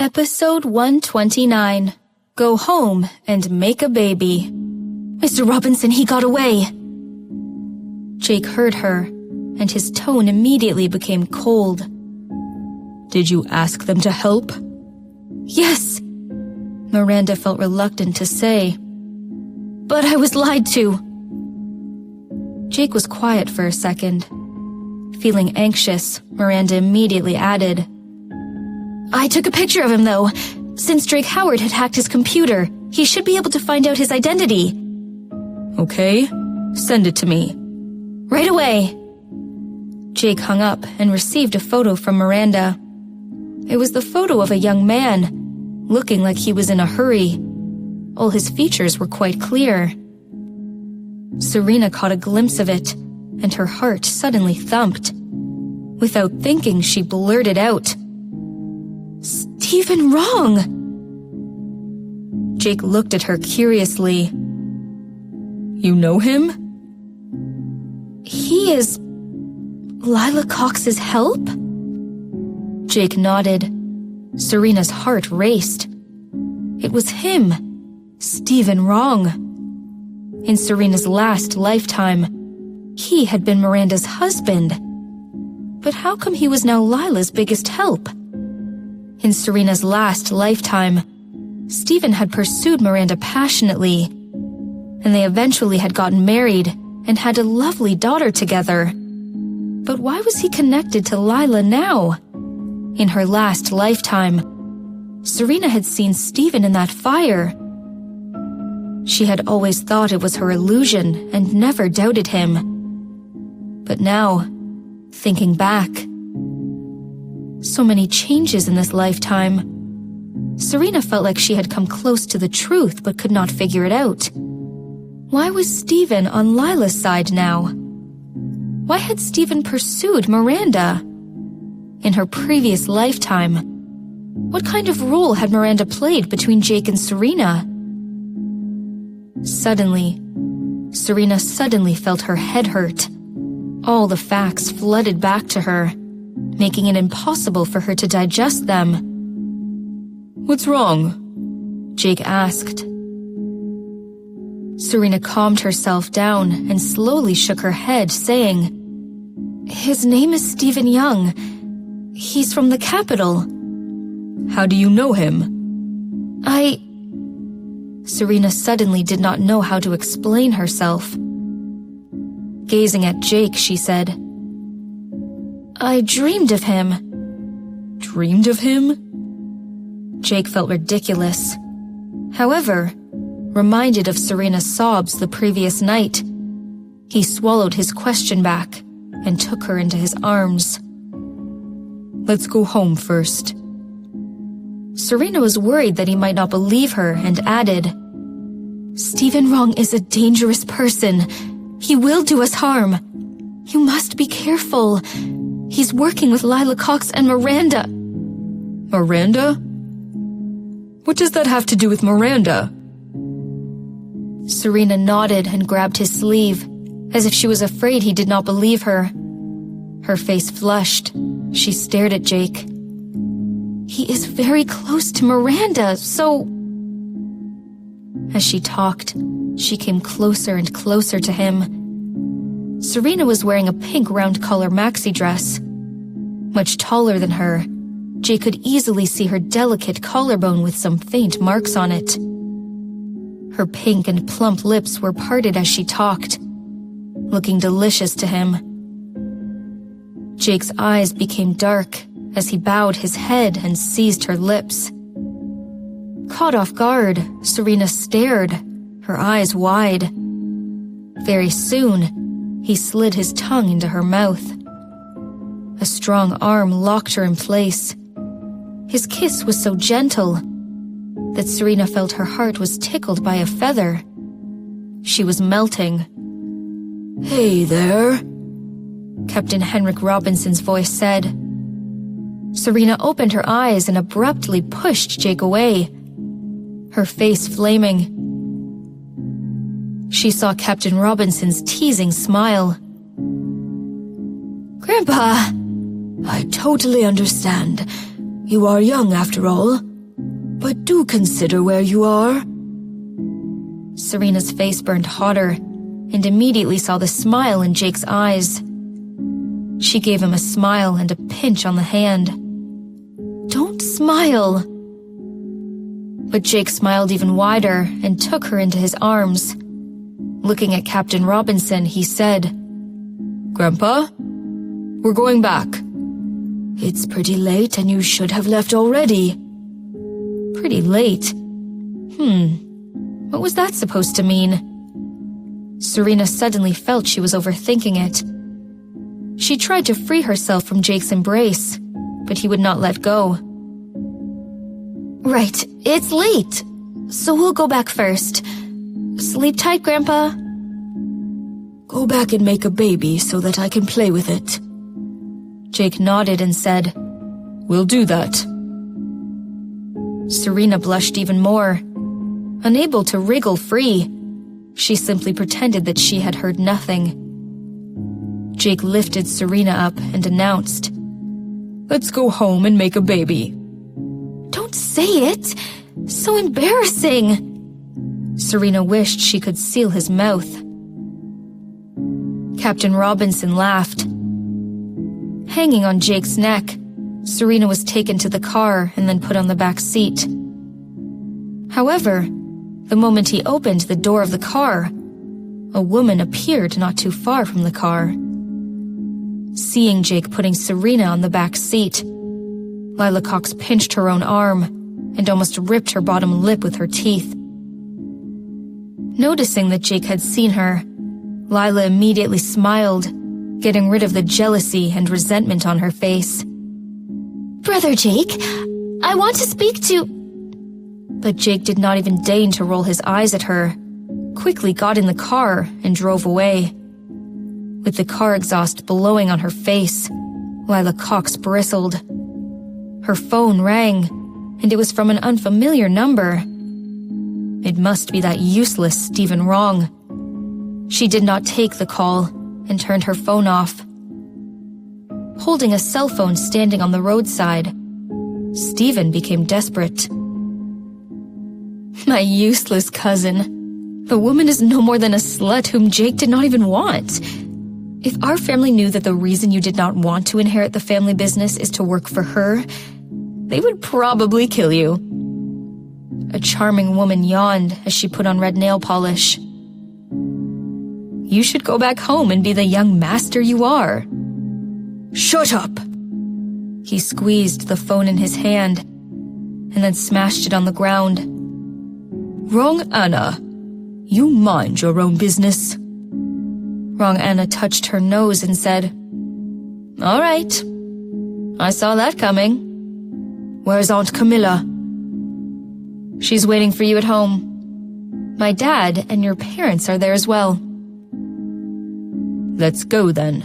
Episode 129. Go home and make a baby. Mr. Robinson, he got away. Jake heard her, and his tone immediately became cold. Did you ask them to help? Yes, Miranda felt reluctant to say. But I was lied to. Jake was quiet for a second. Feeling anxious, Miranda immediately added, I took a picture of him, though. Since Drake Howard had hacked his computer, he should be able to find out his identity. Okay, send it to me. Right away. Jake hung up and received a photo from Miranda. It was the photo of a young man, looking like he was in a hurry. All his features were quite clear. Serena caught a glimpse of it, and her heart suddenly thumped. Without thinking, she blurted out, Stephen Wrong! Jake looked at her curiously. You know him? He is Lila Cox's help? Jake nodded. Serena's heart raced. It was him, Stephen Wrong. In Serena's last lifetime, he had been Miranda's husband. But how come he was now Lila's biggest help? In Serena's last lifetime, Stephen had pursued Miranda passionately, and they eventually had gotten married and had a lovely daughter together. But why was he connected to Lila now? In her last lifetime, Serena had seen Stephen in that fire. She had always thought it was her illusion and never doubted him. But now, thinking back, so many changes in this lifetime. Serena felt like she had come close to the truth but could not figure it out. Why was Stephen on Lila's side now? Why had Stephen pursued Miranda? In her previous lifetime, what kind of role had Miranda played between Jake and Serena? Suddenly, Serena felt her head hurt. All the facts flooded back to her, making it impossible for her to digest them. What's wrong? Jake asked. Serena calmed herself down and slowly shook her head, saying, His name is Stephen Young. He's from the capital. How do you know him? Serena suddenly did not know how to explain herself. Gazing at Jake, she said, I dreamed of him. Dreamed of him? Jake felt ridiculous. However, reminded of Serena's sobs the previous night, he swallowed his question back and took her into his arms. Let's go home first. Serena was worried that he might not believe her and added, Stephen Wrong is a dangerous person. He will do us harm. You must be careful. He's working with Lila Cox and Miranda. Miranda? What does that have to do with Miranda? Serena nodded and grabbed his sleeve, as if she was afraid he did not believe her. Her face flushed. She stared at Jake. He is very close to Miranda, so... As she talked, she came closer and closer to him. Serena was wearing a pink round-collar maxi dress. Much taller than her, Jake could easily see her delicate collarbone with some faint marks on it. Her pink and plump lips were parted as she talked, looking delicious to him. Jake's eyes became dark as he bowed his head and seized her lips. Caught off guard, Serena stared, her eyes wide. Very soon, he slid his tongue into her mouth. A strong arm locked her in place. His kiss was so gentle that Serena felt her heart was tickled by a feather. She was melting. Hey there, Captain Henrik Robinson's voice said. Serena opened her eyes and abruptly pushed Jake away, her face flaming. She saw Captain Robinson's teasing smile. Grandpa, I totally understand. You are young after all. But do consider where you are. Serena's face burned hotter and immediately saw the smile in Jake's eyes. She gave him a smile and a pinch on the hand. "Don't smile." But Jake smiled even wider and took her into his arms. Looking at Captain Robinson, he said, "Grandpa, we're going back." "It's pretty late and you should have left already." Pretty late? What was that supposed to mean? Serena suddenly felt she was overthinking it. She tried to free herself from Jake's embrace, but he would not let go. "Right, it's late, so we'll go back first. Sleep tight, Grandpa." "Go back and make a baby so that I can play with it." Jake nodded and said, "We'll do that." Serena blushed even more. Unable to wriggle free, she simply pretended that she had heard nothing. Jake lifted Serena up and announced, "Let's go home and make a baby." "Don't say it! So embarrassing!" Serena wished she could seal his mouth. Captain Robinson laughed. Hanging on Jake's neck, Serena was taken to the car and then put on the back seat. However, the moment he opened the door of the car, a woman appeared not too far from the car. Seeing Jake putting Serena on the back seat, Lila Cox pinched her own arm and almost ripped her bottom lip with her teeth. Noticing that Jake had seen her, Lila immediately smiled, getting rid of the jealousy and resentment on her face. "Brother Jake, I want to speak to—" But Jake did not even deign to roll his eyes at her, quickly got in the car and drove away. With the car exhaust blowing on her face, Lila Cox bristled. Her phone rang, and it was from an unfamiliar number. It must be that useless Stephen Wrong. She did not take the call and turned her phone off. Holding a cell phone standing on the roadside, Stephen became desperate. "My useless cousin. The woman is no more than a slut whom Jake did not even want. If our family knew that the reason you did not want to inherit the family business is to work for her, they would probably kill you." A charming woman yawned as she put on red nail polish. "You should go back home and be the young master you are." "Shut up!" He squeezed the phone in his hand and then smashed it on the ground. "Wrong Anna, you mind your own business." Wrong Anna touched her nose and said, "All right. I saw that coming." "Where's Aunt Camilla?" "She's waiting for you at home. My dad and your parents are there as well." "Let's go then."